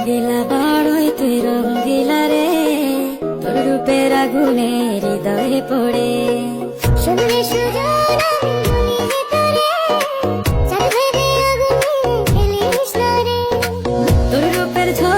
রঙ্গিলা বড়ই তুই রঙ্গিলা রে, তোর রূপের আগুনে হৃদয়ে পড়ে। শুনলে সুজন আমি বলি যে তোরে, চাঁদ ভেবে আগুনে খেলিস না রে। তোর রূপের ঝড়